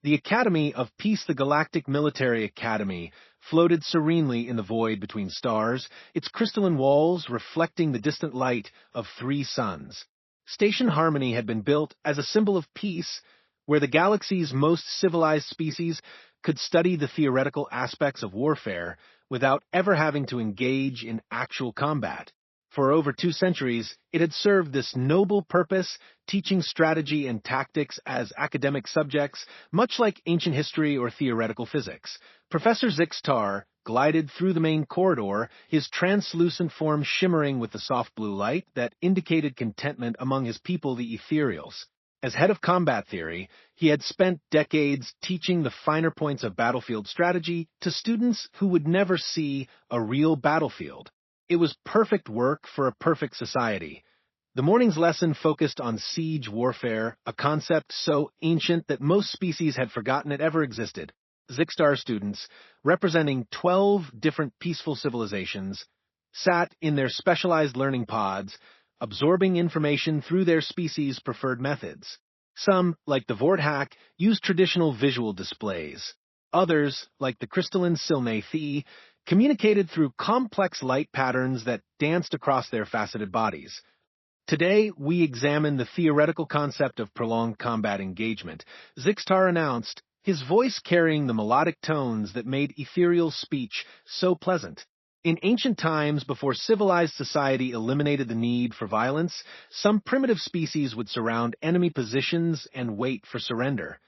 The Academy of Peace, the Galactic Military Academy, floated serenely in the void between stars, its crystalline walls reflecting the distant light of 3 suns. Station Harmony had been built as a symbol of peace, where the galaxy's most civilized species could study the theoretical aspects of warfare without ever having to engage in actual combat. For over 2 centuries, it had served this noble purpose, teaching strategy and tactics as academic subjects, much like ancient history or theoretical physics. Professor Zixtar glided through the main corridor, his translucent form shimmering with the soft blue light that indicated contentment among his people, the Ethereals. As head of combat theory, he had spent decades teaching the finer points of battlefield strategy to students who would never see a real battlefield. It was perfect work for a perfect society. The morning's lesson focused on siege warfare, a concept so ancient that most species had forgotten it ever existed. Zixtar students, representing 12 different peaceful civilizations, sat in their specialized learning pods, absorbing information through their species' preferred methods. Some, like the Vorthak, used traditional visual displays. Others, like the crystalline Silnathi, communicated through complex light patterns that danced across their faceted bodies. Today, we examine the theoretical concept of prolonged combat engagement. Zixtar announced, his voice carrying the melodic tones that made ethereal speech so pleasant. In ancient times, before civilized society eliminated the need for violence, some primitive species would surround enemy positions and wait for surrender.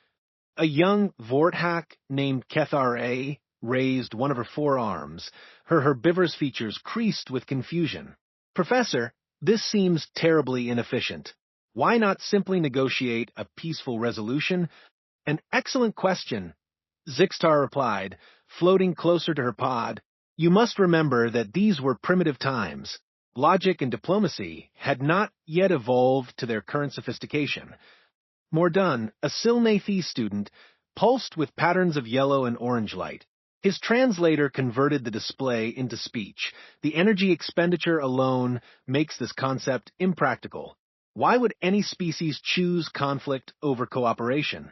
A young Vorthak named Kethar-A raised one of her forearms, her herbivorous features creased with confusion. Professor, this seems terribly inefficient. Why not simply negotiate a peaceful resolution? An excellent question, Zixtar replied, floating closer to her pod. You must remember that these were primitive times. Logic and diplomacy had not yet evolved to their current sophistication. Mordun, a Silnathi student, pulsed with patterns of yellow and orange light. His translator converted the display into speech. The energy expenditure alone makes this concept impractical. Why would any species choose conflict over cooperation?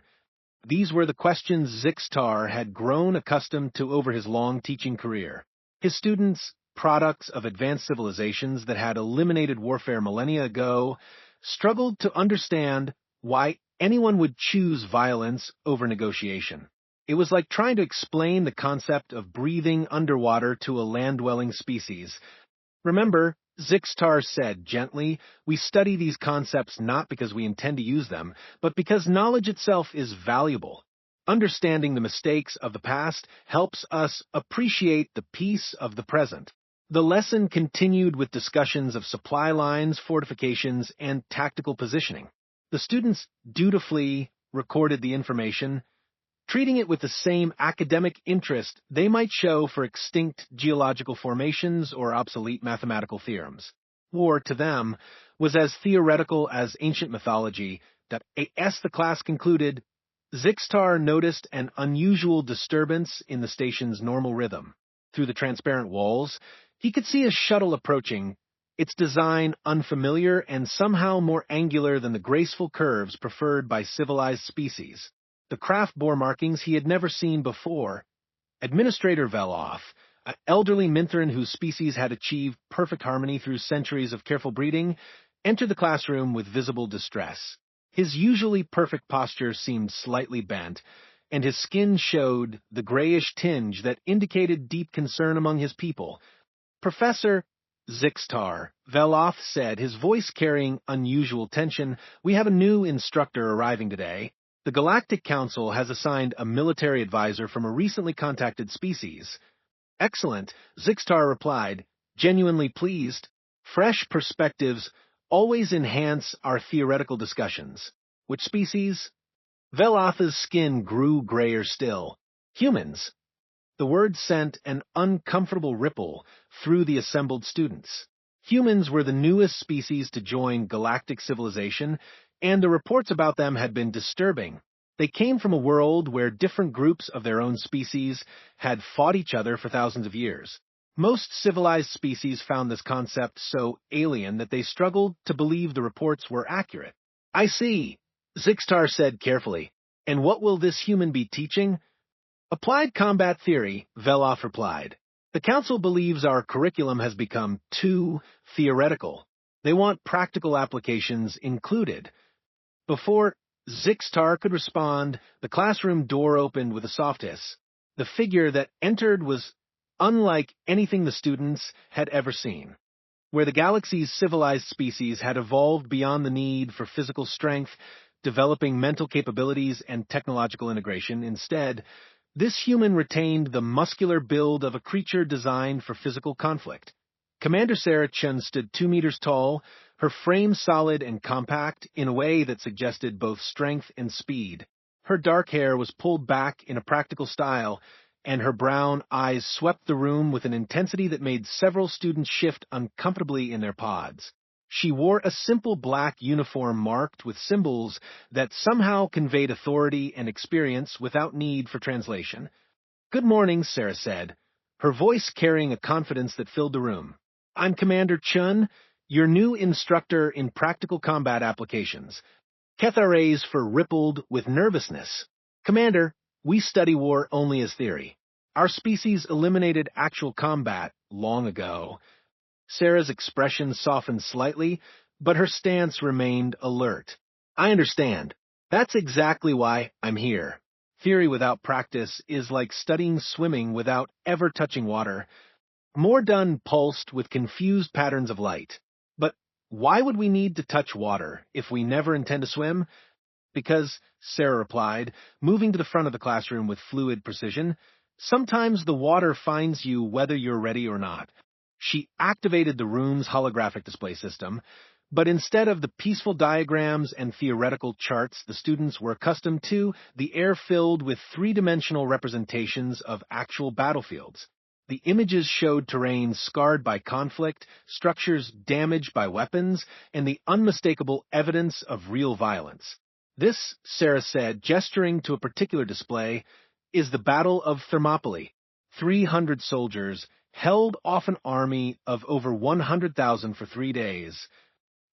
These were the questions Zixtar had grown accustomed to over his long teaching career. His students, products of advanced civilizations that had eliminated warfare millennia ago, struggled to understand why anyone would choose violence over negotiation. It was like trying to explain the concept of breathing underwater to a land-dwelling species. Remember, Zixtar said gently, we study these concepts not because we intend to use them, but because knowledge itself is valuable. Understanding the mistakes of the past helps us appreciate the peace of the present. The lesson continued with discussions of supply lines, fortifications, and tactical positioning. The students dutifully recorded the information, treating it with the same academic interest they might show for extinct geological formations or obsolete mathematical theorems. War, to them, was as theoretical as ancient mythology. As the class concluded, Zixtar noticed an unusual disturbance in the station's normal rhythm. Through the transparent walls, he could see a shuttle approaching, its design unfamiliar and somehow more angular than the graceful curves preferred by civilized species. The craft bore markings he had never seen before. Administrator Veloth, an elderly Minthran whose species had achieved perfect harmony through centuries of careful breeding, entered the classroom with visible distress. His usually perfect posture seemed slightly bent, and his skin showed the grayish tinge that indicated deep concern among his people. Professor Zixtar, Veloth said, his voice carrying unusual tension, we have a new instructor arriving today. The Galactic Council has assigned a military advisor from a recently contacted species. Excellent, Zixtar replied, genuinely pleased. Fresh perspectives always enhance our theoretical discussions. Which species? Veloth's skin grew grayer still. Humans. The word sent an uncomfortable ripple through the assembled students. Humans were the newest species to join galactic civilization, and the reports about them had been disturbing. They came from a world where different groups of their own species had fought each other for thousands of years. Most civilized species found this concept so alien that they struggled to believe the reports were accurate. I see, Zixtar said carefully. And what will this human be teaching? Applied combat theory, Veloth replied. The Council believes our curriculum has become too theoretical. They want practical applications included. Before Zixtar could respond, the classroom door opened with a soft hiss. The figure that entered was unlike anything the students had ever seen. Where the galaxy's civilized species had evolved beyond the need for physical strength, developing mental capabilities, and technological integration, instead, this human retained the muscular build of a creature designed for physical conflict. Commander Sarah Chun stood 2 meters tall, her frame solid and compact in a way that suggested both strength and speed. Her dark hair was pulled back in a practical style, and her brown eyes swept the room with an intensity that made several students shift uncomfortably in their pods. She wore a simple black uniform marked with symbols that somehow conveyed authority and experience without need for translation. "Good morning," Sarah said, her voice carrying a confidence that filled the room. "I'm Commander Chun, your new instructor in practical combat applications." Ketha raised for rippled with nervousness. "Commander, we study war only as theory. Our species eliminated actual combat long ago." Sarah's expression softened slightly, but her stance remained alert. "I understand. That's exactly why I'm here. Theory without practice is like studying swimming without ever touching water." Mordun pulsed with confused patterns of light. "But why would we need to touch water if we never intend to swim?" "Because," Sarah replied, moving to the front of the classroom with fluid precision, "sometimes the water finds you whether you're ready or not." She activated the room's holographic display system, but instead of the peaceful diagrams and theoretical charts the students were accustomed to, the air filled with three-dimensional representations of actual battlefields. The images showed terrain scarred by conflict, structures damaged by weapons, and the unmistakable evidence of real violence. "This," Sarah said, gesturing to a particular display, "is the Battle of Thermopylae. 300 soldiers held off an army of over 100,000 for 3 days."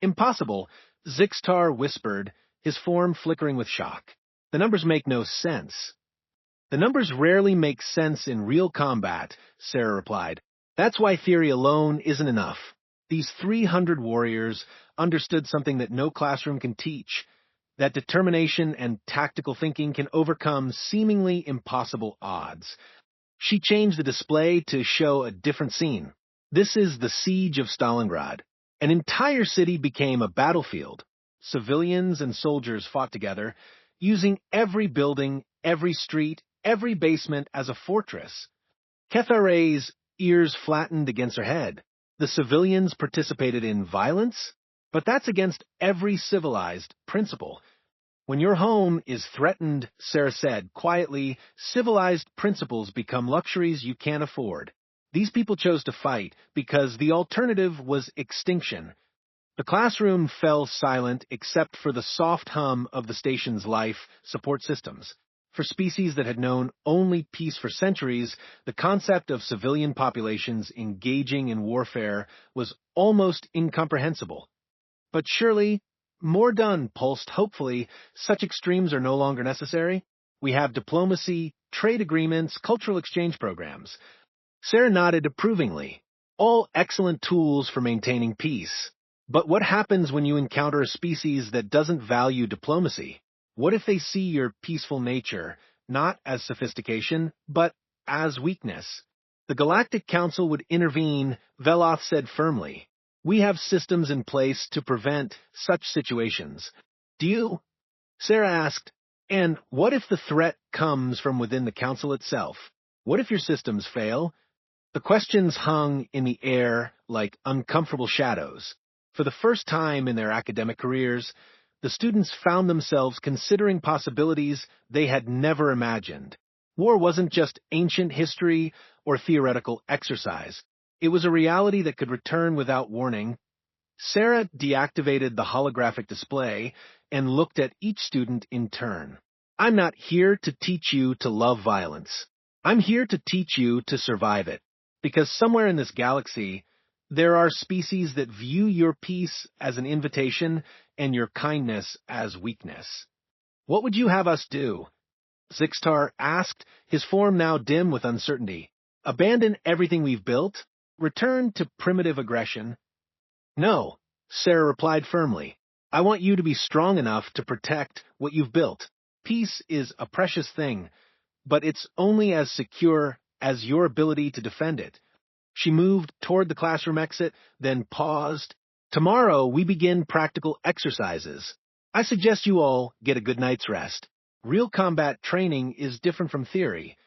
"Impossible," Zixtar whispered, his form flickering with shock. "The numbers make no sense." "The numbers rarely make sense in real combat," Sarah replied. "That's why theory alone isn't enough. These 300 warriors understood something that no classroom can teach, that determination and tactical thinking can overcome seemingly impossible odds." She changed the display to show a different scene. "This is the Siege of Stalingrad. An entire city became a battlefield. Civilians and soldiers fought together, using every building, every street, every basement as a fortress." Kethare's ears flattened against her head. "The civilians participated in violence? But that's against every civilized principle." "When your home is threatened," Sarah said quietly, "civilized principles become luxuries you can't afford." These people chose to fight because the alternative was extinction. The classroom fell silent except for the soft hum of the station's life support systems. For species that had known only peace for centuries, the concept of civilian populations engaging in warfare was almost incomprehensible. "But surely," Mordun pulsed hopefully, "such extremes are no longer necessary. We have diplomacy, trade agreements, cultural exchange programs." Sarah nodded approvingly. "All excellent tools for maintaining peace. But what happens when you encounter a species that doesn't value diplomacy? What if they see your peaceful nature, not as sophistication, but as weakness?" "The Galactic Council would intervene," Veloth said firmly. "We have systems in place to prevent such situations." "Do you?" Sarah asked. "And what if the threat comes from within the Council itself? What if your systems fail?" The questions hung in the air like uncomfortable shadows. For the first time in their academic careers, the students found themselves considering possibilities they had never imagined. War wasn't just ancient history or theoretical exercise. It was a reality that could return without warning. Sarah deactivated the holographic display and looked at each student in turn. "I'm not here to teach you to love violence. I'm here to teach you to survive it. Because somewhere in this galaxy, there are species that view your peace as an invitation and your kindness as weakness." What would you have us do? Zixtar asked, his form now dim with uncertainty. Abandon everything we've built? Return to primitive aggression? No, Sarah replied firmly. I want you to be strong enough to protect what you've built. Peace is a precious thing, but it's only as secure as your ability to defend it. She moved toward the classroom exit, then paused. Tomorrow we begin practical exercises. I suggest you all get a good night's rest. Real combat training is different from theory.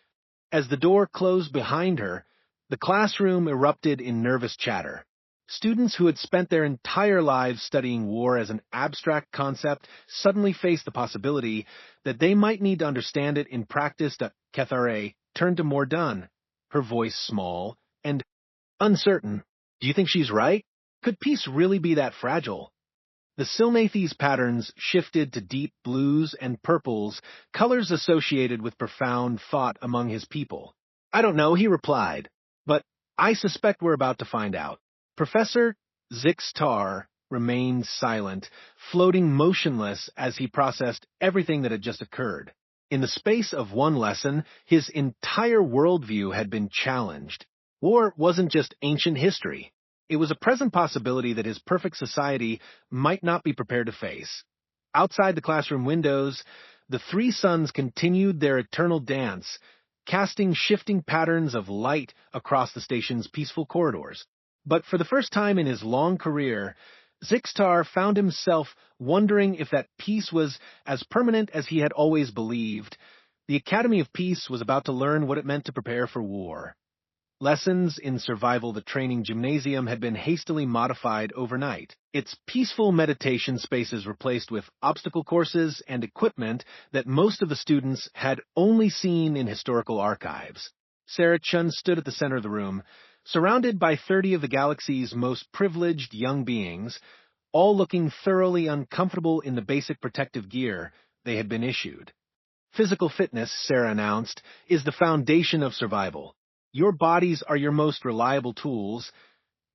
As the door closed behind her, the classroom erupted in nervous chatter. Students who had spent their entire lives studying war as an abstract concept suddenly faced the possibility that they might need to understand it in practice. Kethare turned to Mordan, her voice small and uncertain. Do you think she's right? Could peace really be that fragile? The Silnathes patterns shifted to deep blues and purples, colors associated with profound thought among his people. I don't know, he replied, but I suspect we're about to find out. Professor Zixtar remained silent, floating motionless as he processed everything that had just occurred. In the space of one lesson, his entire worldview had been challenged. War wasn't just ancient history. It was a present possibility that his perfect society might not be prepared to face. Outside the classroom windows, the three suns continued their eternal dance, casting shifting patterns of light across the station's peaceful corridors. But for the first time in his long career, Zixtar found himself wondering if that peace was as permanent as he had always believed. The Academy of Peace was about to learn what it meant to prepare for war. Lessons in survival, the training gymnasium, had been hastily modified overnight. Its peaceful meditation spaces replaced with obstacle courses and equipment that most of the students had only seen in historical archives. Sarah Chun stood at the center of the room, surrounded by 30 of the galaxy's most privileged young beings, all looking thoroughly uncomfortable in the basic protective gear they had been issued. Physical fitness, Sarah announced, is the foundation of survival. Your bodies are your most reliable tools,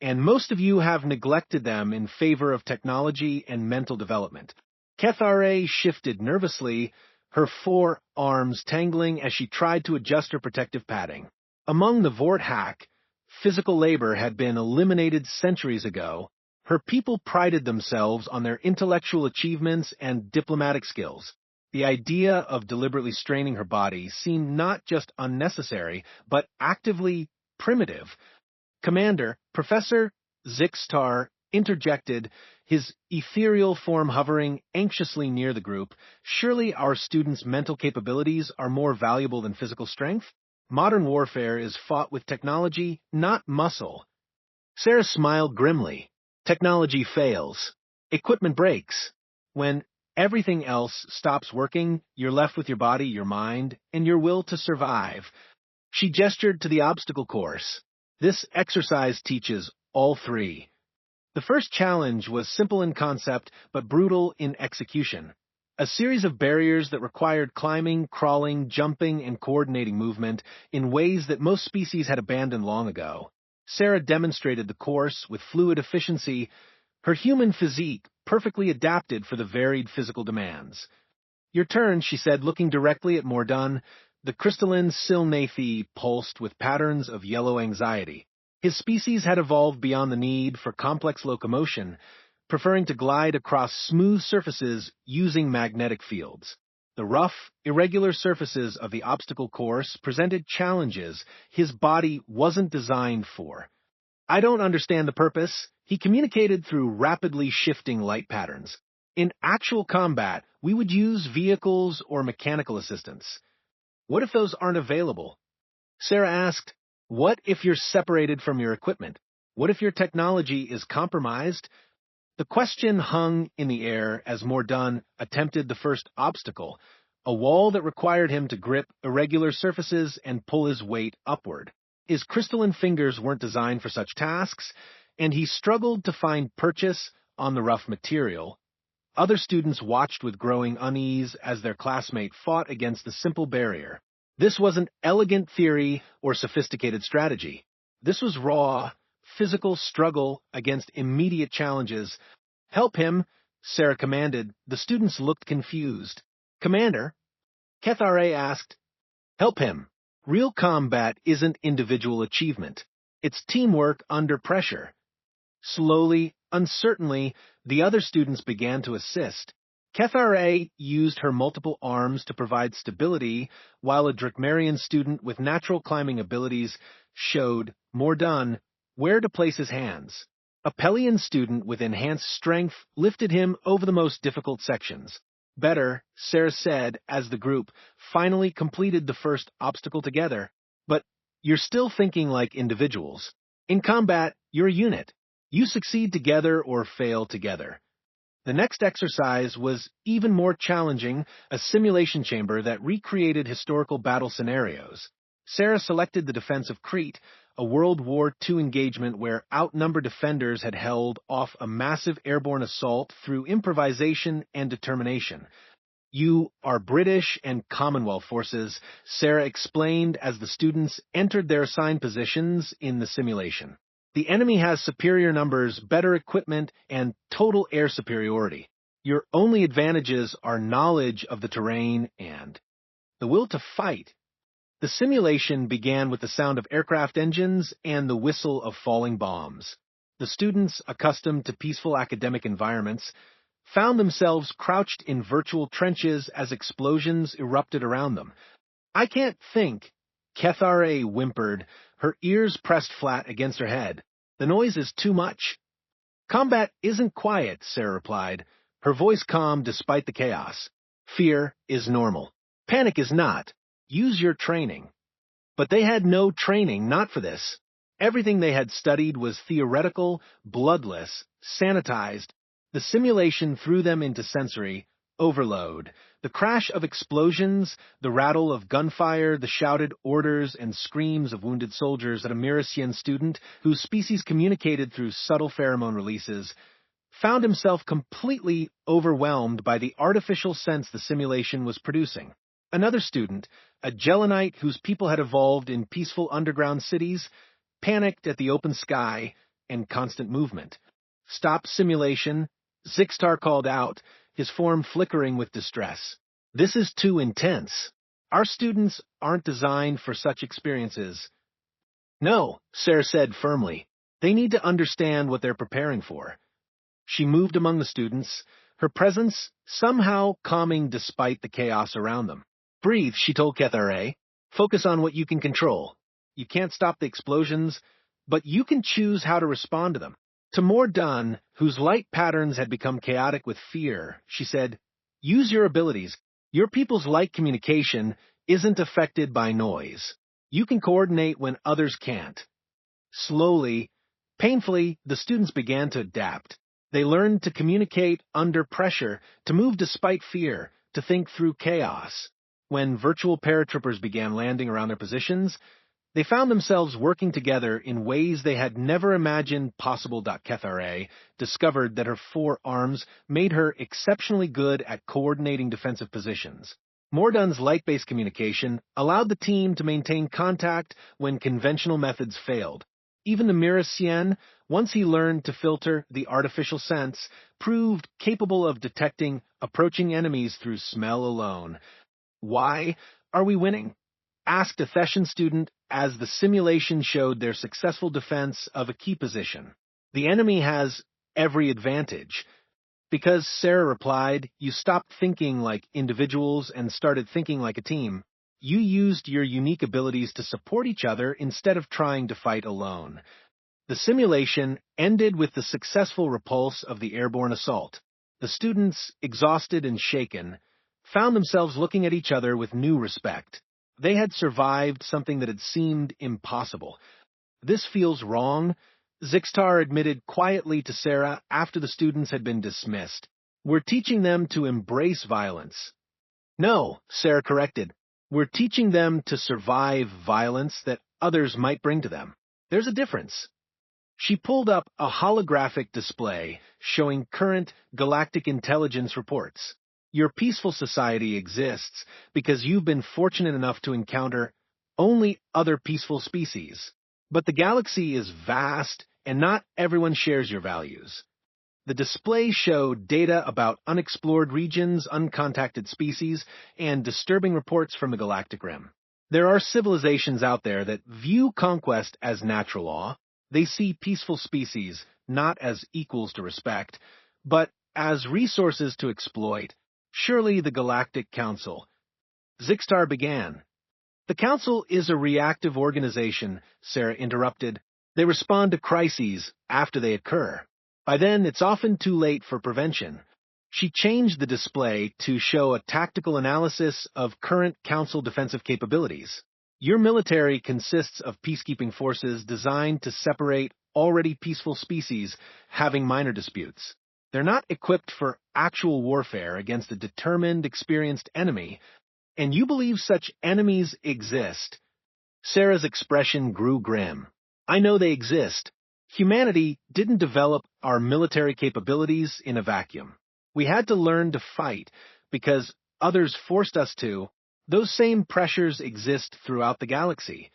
and most of you have neglected them in favor of technology and mental development. Kethare shifted nervously, her forearms tangling as she tried to adjust her protective padding. Among the Vort hack, physical labor had been eliminated centuries ago. Her people prided themselves on their intellectual achievements and diplomatic skills. The idea of deliberately straining her body seemed not just unnecessary, but actively primitive. Commander, Professor Zixtar interjected, his ethereal form hovering anxiously near the group. Surely our students' mental capabilities are more valuable than physical strength? Modern warfare is fought with technology, not muscle. Sarah smiled grimly. Technology fails. Equipment breaks. When everything else stops working, you're left with your body, your mind, and your will to survive. She gestured to the obstacle course. This exercise teaches all three. The first challenge was simple in concept, but brutal in execution. A series of barriers that required climbing, crawling, jumping, and coordinating movement in ways that most species had abandoned long ago. Sarah demonstrated the course with fluid efficiency, her human physique perfectly adapted for the varied physical demands. Your turn, she said, looking directly at Mordan. The crystalline Silnathe pulsed with patterns of yellow anxiety. His species had evolved beyond the need for complex locomotion, preferring to glide across smooth surfaces using magnetic fields. The rough, irregular surfaces of the obstacle course presented challenges his body wasn't designed for. I don't understand the purpose, he communicated through rapidly shifting light patterns. In actual combat, we would use vehicles or mechanical assistance. What if those aren't available? Sarah asked, what if you're separated from your equipment? What if your technology is compromised? The question hung in the air as Mordan attempted the first obstacle, a wall that required him to grip irregular surfaces and pull his weight upward. His crystalline fingers weren't designed for such tasks, and he struggled to find purchase on the rough material. Other students watched with growing unease as their classmate fought against the simple barrier. This wasn't elegant theory or sophisticated strategy. This was raw, physical struggle against immediate challenges. Help him, Sarah commanded. The students looked confused. Commander, Kethare asked, help him. Real combat isn't individual achievement. It's teamwork under pressure. Slowly, uncertainly, the other students began to assist. Kethare used her multiple arms to provide stability, while a Drakmarian student with natural climbing abilities showed, more done, where to place his hands. A Pelian student with enhanced strength lifted him over the most difficult sections. Better, Sarah said, as the group finally completed the first obstacle together. But you're still thinking like individuals. In combat, you're a unit. You succeed together or fail together. The next exercise was even more challenging, a simulation chamber that recreated historical battle scenarios. Sarah selected the defense of Crete, a World War II engagement where outnumbered defenders had held off a massive airborne assault through improvisation and determination. You are British and Commonwealth forces, Sarah explained as the students entered their assigned positions in the simulation. The enemy has superior numbers, better equipment, and total air superiority. Your only advantages are knowledge of the terrain and the will to fight. The simulation began with the sound of aircraft engines and the whistle of falling bombs. The students, accustomed to peaceful academic environments, found themselves crouched in virtual trenches as explosions erupted around them. I can't think, Kethare whimpered, her ears pressed flat against her head. The noise is too much. Combat isn't quiet, Sarah replied, her voice calm despite the chaos. Fear is normal. Panic is not. Use your training. But they had no training, not for this. Everything they had studied was theoretical, bloodless, sanitized. The simulation threw them into sensory overload. The crash of explosions, the rattle of gunfire, the shouted orders and screams of wounded soldiers at a Mirasian student whose species communicated through subtle pheromone releases, found himself completely overwhelmed by the artificial sense the simulation was producing. Another student, a Gelanite whose people had evolved in peaceful underground cities, panicked at the open sky and constant movement. Stop simulation, Zixtar called out, his form flickering with distress. This is too intense. Our students aren't designed for such experiences. No, Sarah said firmly. They need to understand what they're preparing for. She moved among the students, her presence somehow calming despite the chaos around them. Breathe, she told Kethare. Focus on what you can control. You can't stop the explosions, but you can choose how to respond to them. To More Dunn, whose light patterns had become chaotic with fear, she said, use your abilities. Your people's light communication isn't affected by noise. You can coordinate when others can't. Slowly, painfully, the students began to adapt. They learned to communicate under pressure, to move despite fear, to think through chaos. When virtual paratroopers began landing around their positions, they found themselves working together in ways they had never imagined possible. Kethare discovered that her 4 arms made her exceptionally good at coordinating defensive positions. Mordunn's light-based communication allowed the team to maintain contact when conventional methods failed. Even the Mirasian, once he learned to filter the artificial sense, proved capable of detecting approaching enemies through smell alone. Why are we winning? Asked a Theshan student as the simulation showed their successful defense of a key position. The enemy has every advantage. Because, Sarah replied, you stopped thinking like individuals and started thinking like a team. You used your unique abilities to support each other instead of trying to fight alone. The simulation ended with the successful repulse of the airborne assault. The students, exhausted and shaken, found themselves looking at each other with new respect. They had survived something that had seemed impossible. This feels wrong, Zixtar admitted quietly to Sarah after the students had been dismissed. We're teaching them to embrace violence. No, Sarah corrected. We're teaching them to survive violence that others might bring to them. There's a difference. She pulled up a holographic display showing current galactic intelligence reports. Your peaceful society exists because you've been fortunate enough to encounter only other peaceful species. But the galaxy is vast, and not everyone shares your values. The display showed data about unexplored regions, uncontacted species, and disturbing reports from the galactic rim. There are civilizations out there that view conquest as natural law. They see peaceful species not as equals to respect, but as resources to exploit. Surely the Galactic Council. Zixtar began. The Council is a reactive organization, Sarah interrupted. They respond to crises after they occur. By then, it's often too late for prevention. She changed the display to show a tactical analysis of current Council defensive capabilities. Your military consists of peacekeeping forces designed to separate already peaceful species having minor disputes. They're not equipped for actual warfare against a determined, experienced enemy, and you believe such enemies exist. Sarah's expression grew grim. I know they exist. Humanity didn't develop our military capabilities in a vacuum. We had to learn to fight because others forced us to. Those same pressures exist throughout the galaxy.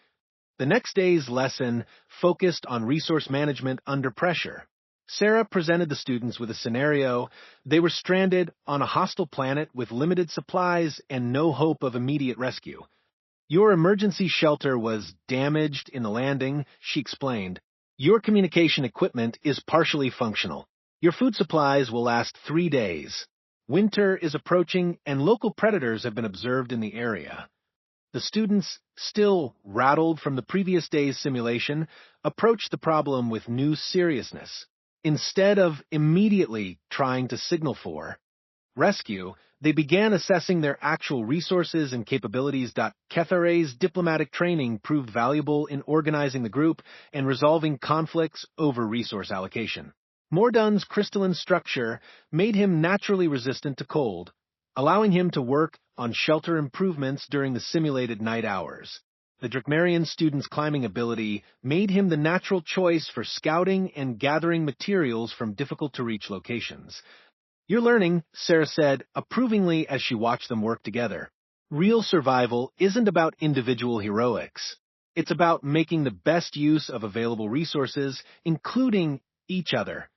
The next day's lesson focused on resource management under pressure. Sarah presented the students with a scenario. They were stranded on a hostile planet with limited supplies and no hope of immediate rescue. Your emergency shelter was damaged in the landing, she explained. Your communication equipment is partially functional. Your food supplies will last 3 days. Winter is approaching and local predators have been observed in the area. The students, still rattled from the previous day's simulation, approached the problem with new seriousness. Instead of immediately trying to signal for rescue, they began assessing their actual resources and capabilities. Kethare's diplomatic training proved valuable in organizing the group and resolving conflicts over resource allocation. Mordun's crystalline structure made him naturally resistant to cold, allowing him to work on shelter improvements during the simulated night hours. The Drakmarian student's climbing ability made him the natural choice for scouting and gathering materials from difficult-to-reach locations. You're learning, Sarah said, approvingly as she watched them work together. Real survival isn't about individual heroics. It's about making the best use of available resources, including each other.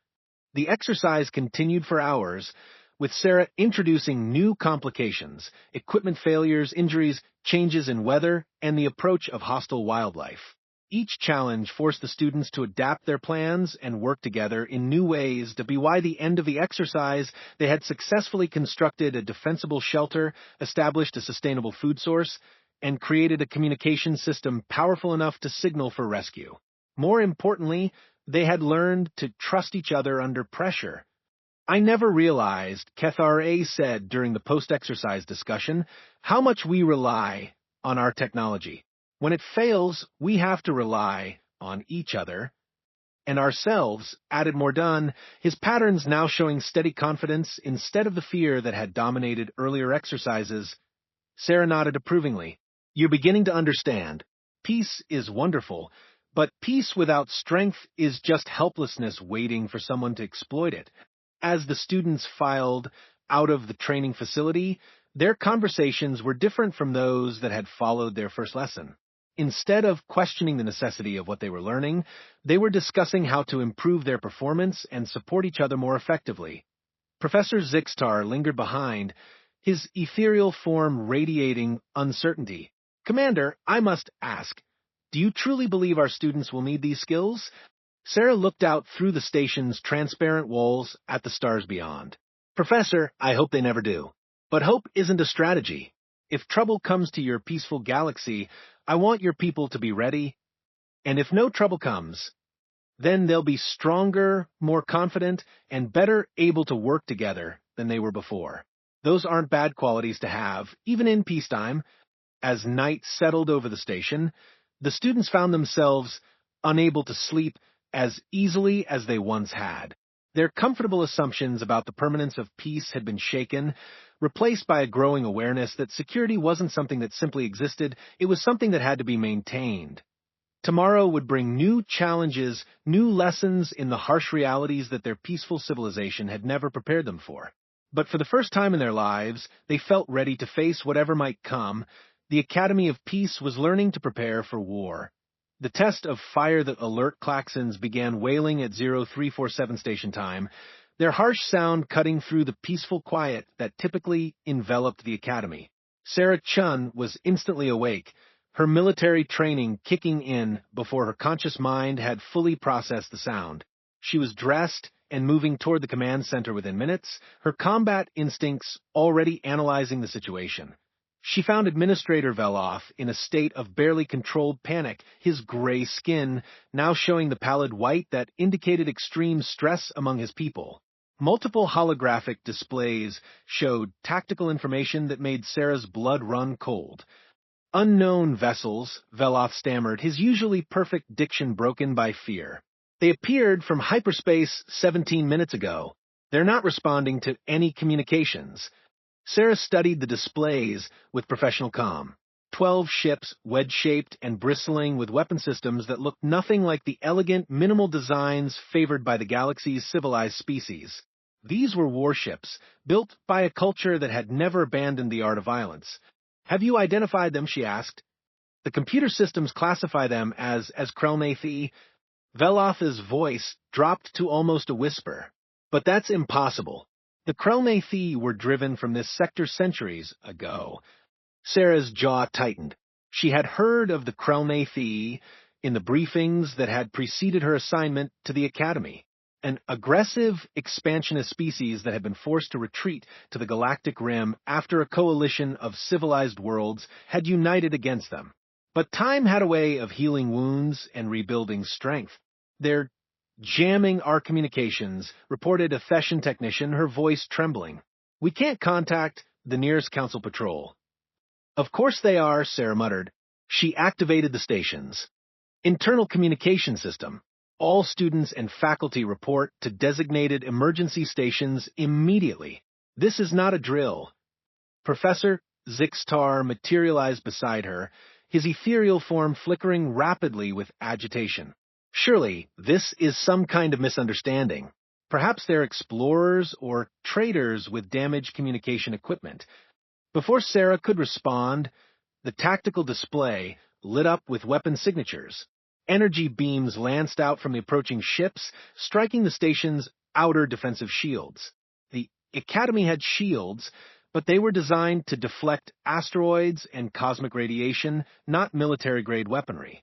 The exercise continued for hours, with Sarah introducing new complications, equipment failures, injuries, changes in weather, and the approach of hostile wildlife. Each challenge forced the students to adapt their plans and work together in new ways. By the end of the exercise, they had successfully constructed a defensible shelter, established a sustainable food source, and created a communication system powerful enough to signal for rescue. More importantly, they had learned to trust each other under pressure. I never realized, Kethar said during the post-exercise discussion, how much we rely on our technology. When it fails, we have to rely on each other and ourselves, added Mordun, his patterns now showing steady confidence instead of the fear that had dominated earlier exercises. Sarah nodded approvingly. You're beginning to understand. Peace is wonderful, but peace without strength is just helplessness waiting for someone to exploit it. As the students filed out of the training facility, their conversations were different from those that had followed their first lesson. Instead of questioning the necessity of what they were learning, they were discussing how to improve their performance and support each other more effectively. Professor Zixtar lingered behind, his ethereal form radiating uncertainty. Commander, I must ask, do you truly believe our students will need these skills? Sarah looked out through the station's transparent walls at the stars beyond. Professor, I hope they never do. But hope isn't a strategy. If trouble comes to your peaceful galaxy, I want your people to be ready. And if no trouble comes, then they'll be stronger, more confident, and better able to work together than they were before. Those aren't bad qualities to have, even in peacetime. As night settled over the station, the students found themselves unable to sleep as easily as they once had. Their comfortable assumptions about the permanence of peace had been shaken, replaced by a growing awareness that security wasn't something that simply existed, it was something that had to be maintained. Tomorrow would bring new challenges, new lessons in the harsh realities that their peaceful civilization had never prepared them for. But for the first time in their lives, they felt ready to face whatever might come. The Academy of Peace was learning to prepare for war. The test of fire the alert klaxons began wailing at 0347 station time. their harsh sound cutting through the peaceful quiet that typically enveloped the academy. Sarah Chun was instantly awake, her military training kicking in before her conscious mind had fully processed the sound. She was dressed and moving toward the command center within minutes, her combat instincts already analyzing the situation. She found Administrator Veloff in a state of barely controlled panic, his gray skin now showing the pallid white that indicated extreme stress among his people. Multiple holographic displays showed tactical information that made Sarah's blood run cold. Unknown vessels, Veloff stammered, his usually perfect diction broken by fear. They appeared from hyperspace 17 minutes ago. They're not responding to any communications. Sarah studied the displays with professional calm. 12 ships, wedge-shaped and bristling with weapon systems that looked nothing like the elegant, minimal designs favored by the galaxy's civilized species. These were warships, built by a culture that had never abandoned the art of violence. Have you identified them? She asked. The computer systems classify them as Krelnathi. Veloff's voice dropped to almost a whisper. But that's impossible. The Krelnathi were driven from this sector centuries ago. Sarah's jaw tightened. She had heard of the Krelnathi in the briefings that had preceded her assignment to the Academy. An aggressive, expansionist species that had been forced to retreat to the Galactic Rim after a coalition of civilized worlds had united against them. But time had a way of healing wounds and rebuilding strength. They're jamming our communications, reported a Theshan technician, her voice trembling. We can't contact the nearest council patrol. Of course they are, Sarah muttered. She activated the stations. Internal communication system. All students and faculty report to designated emergency stations immediately. This is not a drill. Professor Zixtar materialized beside her, his ethereal form flickering rapidly with agitation. Surely, this is some kind of misunderstanding. Perhaps they're explorers or traders with damaged communication equipment. Before Sarah could respond, the tactical display lit up with weapon signatures. Energy beams lanced out from the approaching ships, striking the station's outer defensive shields. The Academy had shields, but they were designed to deflect asteroids and cosmic radiation, not military-grade weaponry.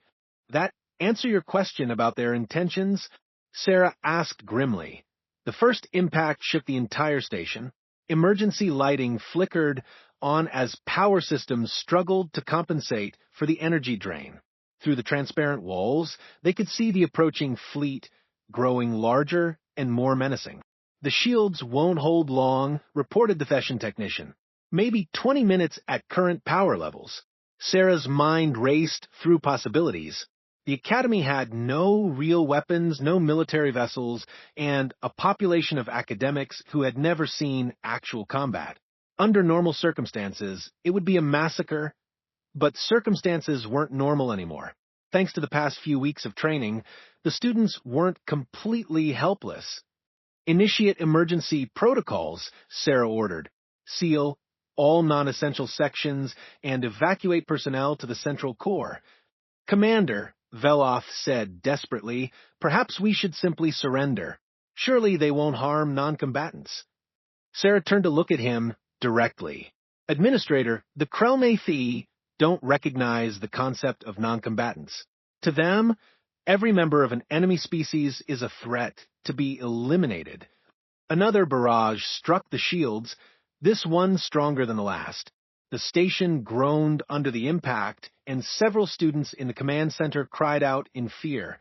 That answer your question about their intentions? Sarah asked grimly. The first impact shook the entire station. Emergency lighting flickered on as power systems struggled to compensate for the energy drain. Through the transparent walls, they could see the approaching fleet growing larger and more menacing. The shields won't hold long, reported the Theshan technician. Maybe 20 minutes at current power levels. Sarah's mind raced through possibilities. The Academy had no real weapons, no military vessels, and a population of academics who had never seen actual combat. Under normal circumstances, it would be a massacre. But circumstances weren't normal anymore. Thanks to the past few weeks of training, the students weren't completely helpless. Initiate emergency protocols, Sarah ordered. Seal all non-essential sections and evacuate personnel to the central core. Commander, Veloff said desperately, perhaps we should simply surrender. Surely they won't harm non-combatants. Sarah turned to look at him directly. Administrator, the Krelnathi don't recognize the concept of non-combatants. To them, every member of an enemy species is a threat to be eliminated. Another barrage struck the shields, this one stronger than the last. The station groaned under the impact, and several students in the command center cried out in fear.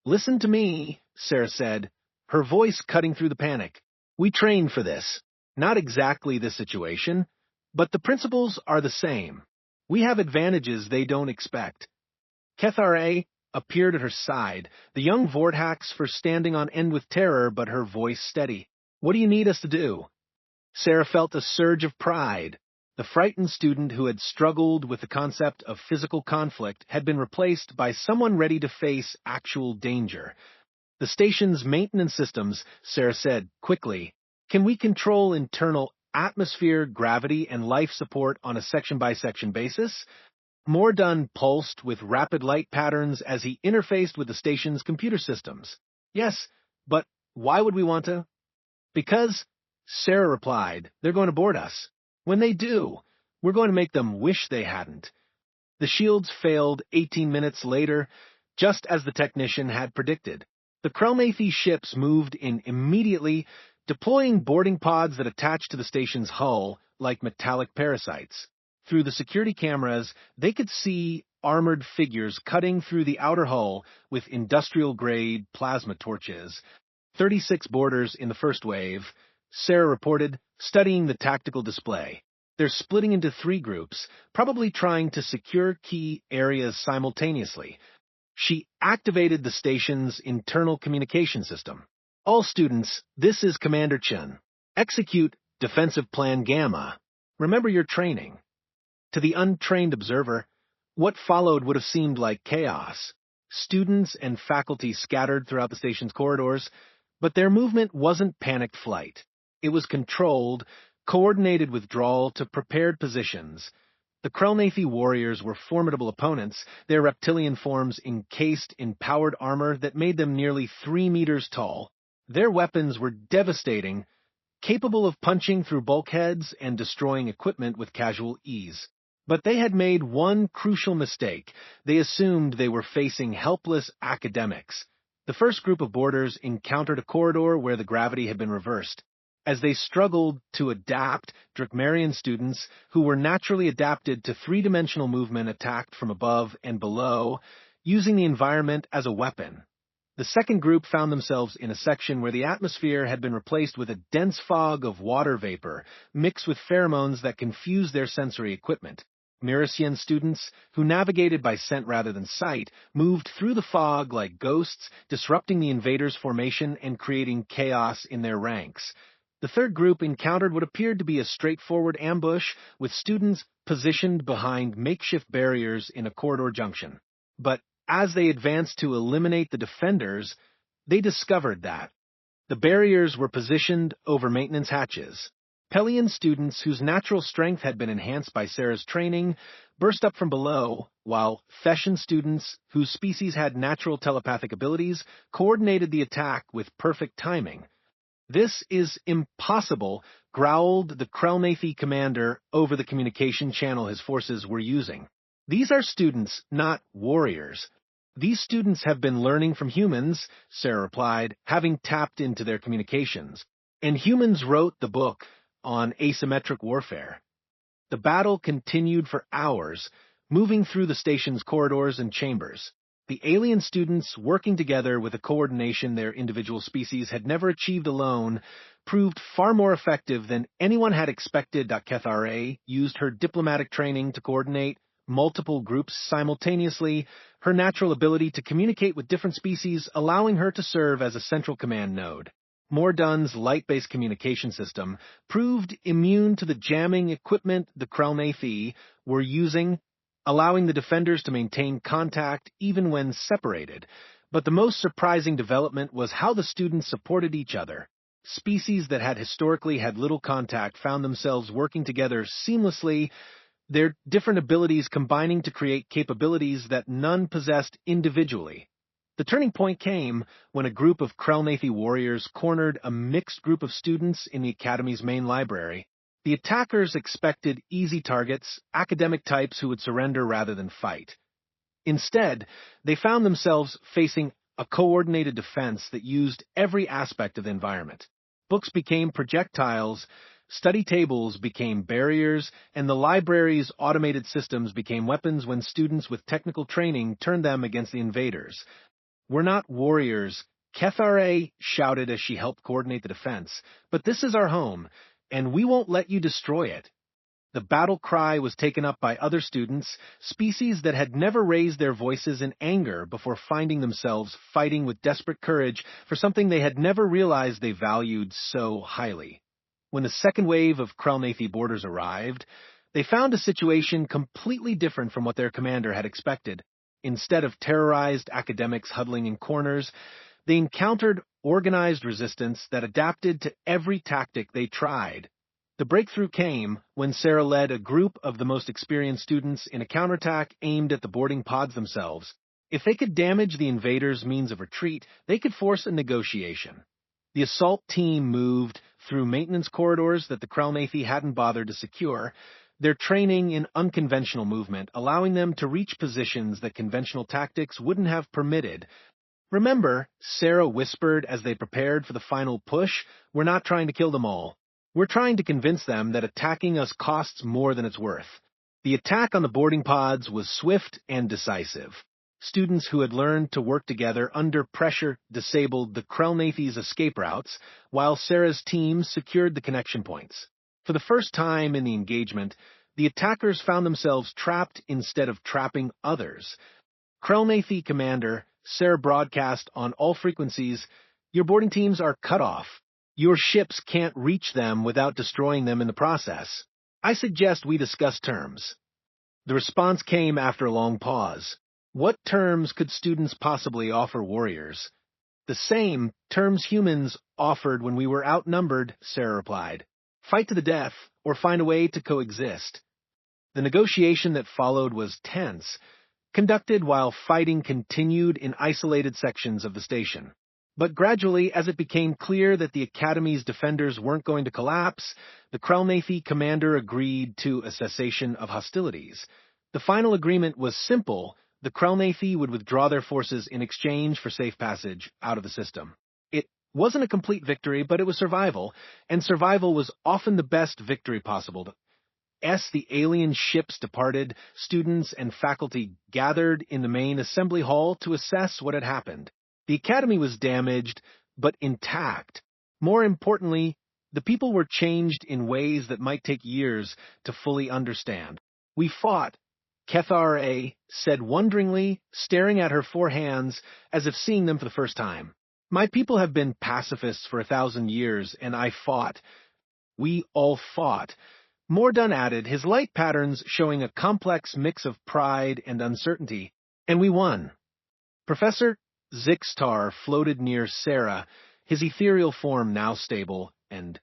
Listen to me, Sarah said, her voice cutting through the panic. We trained for this. Not exactly this situation, but the principles are the same. We have advantages they don't expect. Kethare appeared at her side, the young Vorthax for standing on end with terror, but her voice steady. What do you need us to do? Sarah felt a surge of pride. The frightened student who had struggled with the concept of physical conflict had been replaced by someone ready to face actual danger. The station's maintenance systems, Sarah said quickly. Can we control internal atmosphere, gravity, and life support on a section-by-section basis? Mordun pulsed with rapid light patterns as he interfaced with the station's computer systems. Yes, but why would we want to? Because, Sarah replied, they're going to board us. When they do, we're going to make them wish they hadn't. The shields failed 18 minutes later, just as the technician had predicted. The Krelmathy ships moved in immediately, deploying boarding pods that attached to the station's hull like metallic parasites. Through the security cameras, they could see armored figures cutting through the outer hull with industrial-grade plasma torches. 36 boarders in the first wave, Sarah reported, studying the tactical display. They're splitting into 3 groups, probably trying to secure key areas simultaneously. She activated the station's internal communication system. All students, this is Commander Chen. Execute Defensive Plan Gamma. Remember your training. To the untrained observer, what followed would have seemed like chaos. Students and faculty scattered throughout the station's corridors, but their movement wasn't panicked flight. It was controlled, coordinated withdrawal to prepared positions. The Krelmathy warriors were formidable opponents, their reptilian forms encased in powered armor that made them nearly 3 meters tall. Their weapons were devastating, capable of punching through bulkheads and destroying equipment with casual ease. But they had made one crucial mistake. They assumed they were facing helpless academics. The first group of boarders encountered a corridor where the gravity had been reversed. As they struggled to adapt, Drakmarian students, who were naturally adapted to 3-dimensional movement, attacked from above and below, using the environment as a weapon. The second group found themselves in a section where the atmosphere had been replaced with a dense fog of water vapor, mixed with pheromones that confused their sensory equipment. Mirasian students, who navigated by scent rather than sight, moved through the fog like ghosts, disrupting the invaders' formation and creating chaos in their ranks. The third group encountered what appeared to be a straightforward ambush, with students positioned behind makeshift barriers in a corridor junction. But as they advanced to eliminate the defenders, they discovered that the barriers were positioned over maintenance hatches. Pelian students, whose natural strength had been enhanced by Sarah's training, burst up from below, while Theshan students, whose species had natural telepathic abilities, coordinated the attack with perfect timing. "This is impossible," growled the Krelmathy commander over the communication channel his forces were using. "These are students, not warriors." "These students have been learning from humans," Sarah replied, having tapped into their communications. "And humans wrote the book on asymmetric warfare." The battle continued for hours, moving through the station's corridors and chambers. The alien students, working together with a coordination their individual species had never achieved alone, proved far more effective than anyone had expected. Kethra used her diplomatic training to coordinate multiple groups simultaneously, her natural ability to communicate with different species allowing her to serve as a central command node. Mordun's light-based communication system proved immune to the jamming equipment the Krelmathy were using, allowing the defenders to maintain contact even when separated. But the most surprising development was how the students supported each other. Species that had historically had little contact found themselves working together seamlessly, their different abilities combining to create capabilities that none possessed individually. The turning point came when a group of Krelmathy warriors cornered a mixed group of students in the Academy's main library. The attackers expected easy targets, academic types who would surrender rather than fight. Instead, they found themselves facing a coordinated defense that used every aspect of the environment. Books became projectiles, study tables became barriers, and the library's automated systems became weapons when students with technical training turned them against the invaders. "We're not warriors," Kethra shouted as she helped coordinate the defense, "but this is our home, and we won't let you destroy it." The battle cry was taken up by other students, species that had never raised their voices in anger before finding themselves fighting with desperate courage for something they had never realized they valued so highly. When the second wave of Krelmathy boarders arrived, they found a situation completely different from what their commander had expected. Instead of terrorized academics huddling in corners, they encountered organized resistance that adapted to every tactic they tried. The breakthrough came when Sarah led a group of the most experienced students in a counterattack aimed at the boarding pods themselves. If they could damage the invaders' means of retreat, they could force a negotiation. The assault team moved through maintenance corridors that the Krelnathi hadn't bothered to secure, their training in unconventional movement, allowing them to reach positions that conventional tactics wouldn't have permitted. "Remember," Sarah whispered as they prepared for the final push, "we're not trying to kill them all. We're trying to convince them that attacking us costs more than it's worth." The attack on the boarding pods was swift and decisive. Students who had learned to work together under pressure disabled the Krelnathi's escape routes, while Sarah's team secured the connection points. For the first time in the engagement, the attackers found themselves trapped instead of trapping others. Krelnathi Commander, Sarah broadcast on all frequencies, "Your boarding teams are cut off. Your ships can't reach them without destroying them in the process. I suggest we discuss terms." The response came after a long pause. What terms could students possibly offer warriors? "The same terms humans offered when we were outnumbered," Sarah replied. "Fight to the death, or find a way to coexist." The negotiation that followed was tense, conducted while fighting continued in isolated sections of the station. But gradually, as it became clear that the Academy's defenders weren't going to collapse, the Krelnathi commander agreed to a cessation of hostilities. The final agreement was simple: the Krelnathi would withdraw their forces in exchange for safe passage out of the system. It wasn't a complete victory, but it was survival, and survival was often the best victory possible. As the alien ships departed, students and faculty gathered in the main assembly hall to assess what had happened. The Academy was damaged, but intact. More importantly, the people were changed in ways that might take years to fully understand. "We fought," Kethra said wonderingly, staring at her four hands as if seeing them for the first time. "My people have been pacifists for 1,000 years, and I fought. We all fought." Mordun added, his light patterns showing a complex mix of pride and uncertainty. "And we won." Professor Zixtar floated near Sarah, his ethereal form now stable and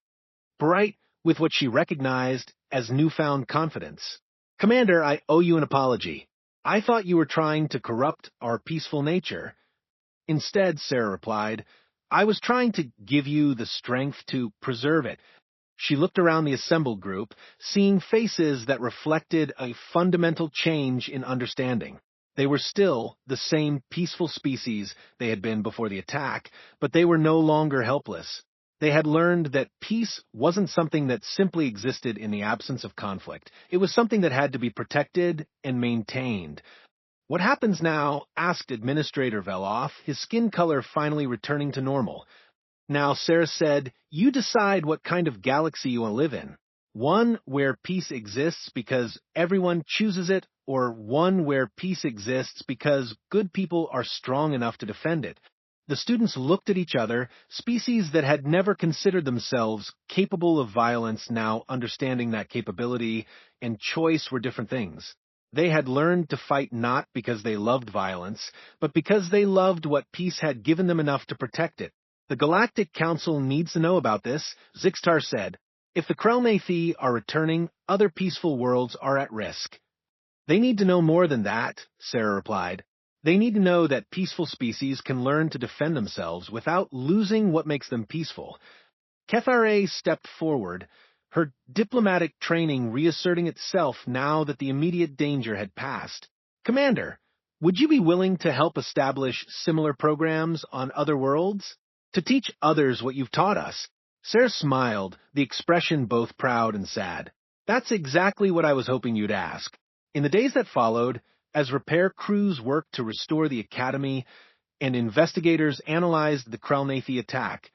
bright with what she recognized as newfound confidence. "Commander, I owe you an apology. I thought you were trying to corrupt our peaceful nature." "Instead," Sarah replied, "I was trying to give you the strength to preserve it." She looked around the assembled group, seeing faces that reflected a fundamental change in understanding. They were still the same peaceful species they had been before the attack, but they were no longer helpless. They had learned that peace wasn't something that simply existed in the absence of conflict. It was something that had to be protected and maintained. "What happens now?" asked Administrator Veloff, his skin color finally returning to normal. "Now," Sarah said, "you decide what kind of galaxy you want to live in. One where peace exists because everyone chooses it, or one where peace exists because good people are strong enough to defend it." The students looked at each other, species that had never considered themselves capable of violence now understanding that capability and choice were different things. They had learned to fight not because they loved violence, but because they loved what peace had given them enough to protect it. "The Galactic Council needs to know about this," Zixtar said. "If the Krelnathi are returning, other peaceful worlds are at risk." "They need to know more than that," Sarah replied. "They need to know that peaceful species can learn to defend themselves without losing what makes them peaceful." Kethra stepped forward, her diplomatic training reasserting itself now that the immediate danger had passed. "Commander, would you be willing to help establish similar programs on other worlds? To teach others what you've taught us?" Sarah smiled, the expression both proud and sad. "That's exactly what I was hoping you'd ask." In the days that followed, as repair crews worked to restore the Academy and investigators analyzed the Krelnathi attack,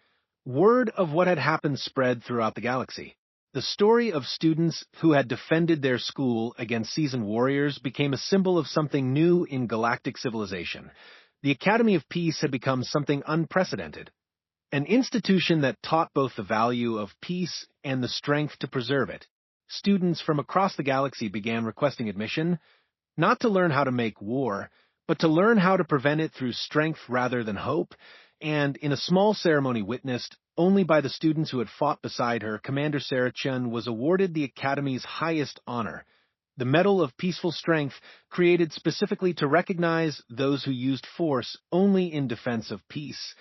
word of what had happened spread throughout the galaxy. The story of students who had defended their school against seasoned warriors became a symbol of something new in galactic civilization. The Academy of Peace had become something unprecedented, an institution that taught both the value of peace and the strength to preserve it. Students from across the galaxy began requesting admission, not to learn how to make war, but to learn how to prevent it through strength rather than hope, and in a small ceremony witnessed only by the students who had fought beside her, Commander Sarah Chun was awarded the Academy's highest honor, the Medal of Peaceful Strength, created specifically to recognize those who used force only in defense of peace.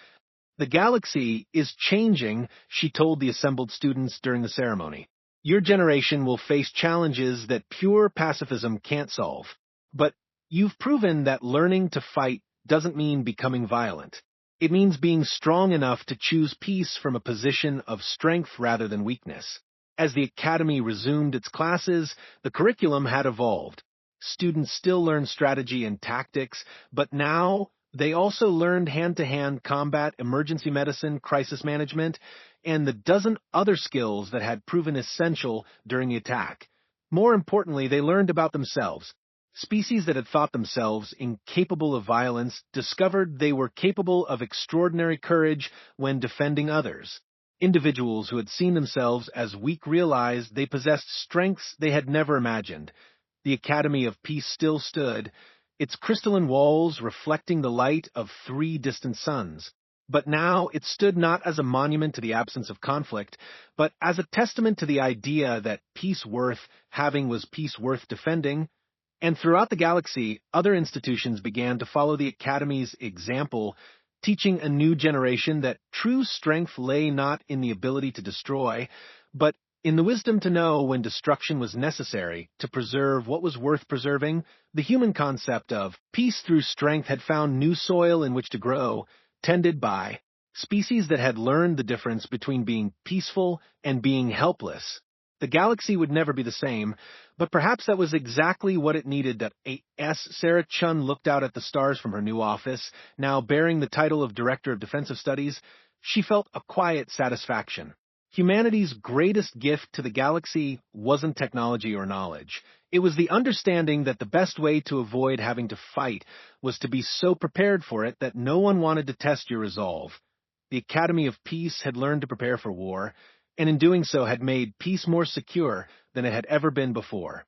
The galaxy is changing, she told the assembled students during the ceremony. Your generation will face challenges that pure pacifism can't solve. But you've proven that learning to fight doesn't mean becoming violent. It means being strong enough to choose peace from a position of strength rather than weakness. As the academy resumed its classes, the curriculum had evolved. Students still learned strategy and tactics, but now they also learned hand-to-hand combat, emergency medicine, crisis management, and the dozen other skills that had proven essential during the attack. More importantly, they learned about themselves. Species that had thought themselves incapable of violence discovered they were capable of extraordinary courage when defending others. Individuals who had seen themselves as weak realized they possessed strengths they had never imagined. The Academy of Peace still stood, its crystalline walls reflecting the light of 3 distant suns. But now it stood not as a monument to the absence of conflict, but as a testament to the idea that peace worth having was peace worth defending. And throughout the galaxy, other institutions began to follow the Academy's example, teaching a new generation that true strength lay not in the ability to destroy, but in the wisdom to know when destruction was necessary to preserve what was worth preserving. The human concept of peace through strength had found new soil in which to grow, tended by species that had learned the difference between being peaceful and being helpless. The galaxy would never be the same, but perhaps that was exactly what it needed. As Sarah Chun looked out at the stars from her new office, now bearing the title of Director of Defensive Studies, she felt a quiet satisfaction. Humanity's greatest gift to the galaxy wasn't technology or knowledge. It was the understanding that the best way to avoid having to fight was to be so prepared for it that no one wanted to test your resolve. The Academy of Peace had learned to prepare for war, and in doing so had made peace more secure than it had ever been before.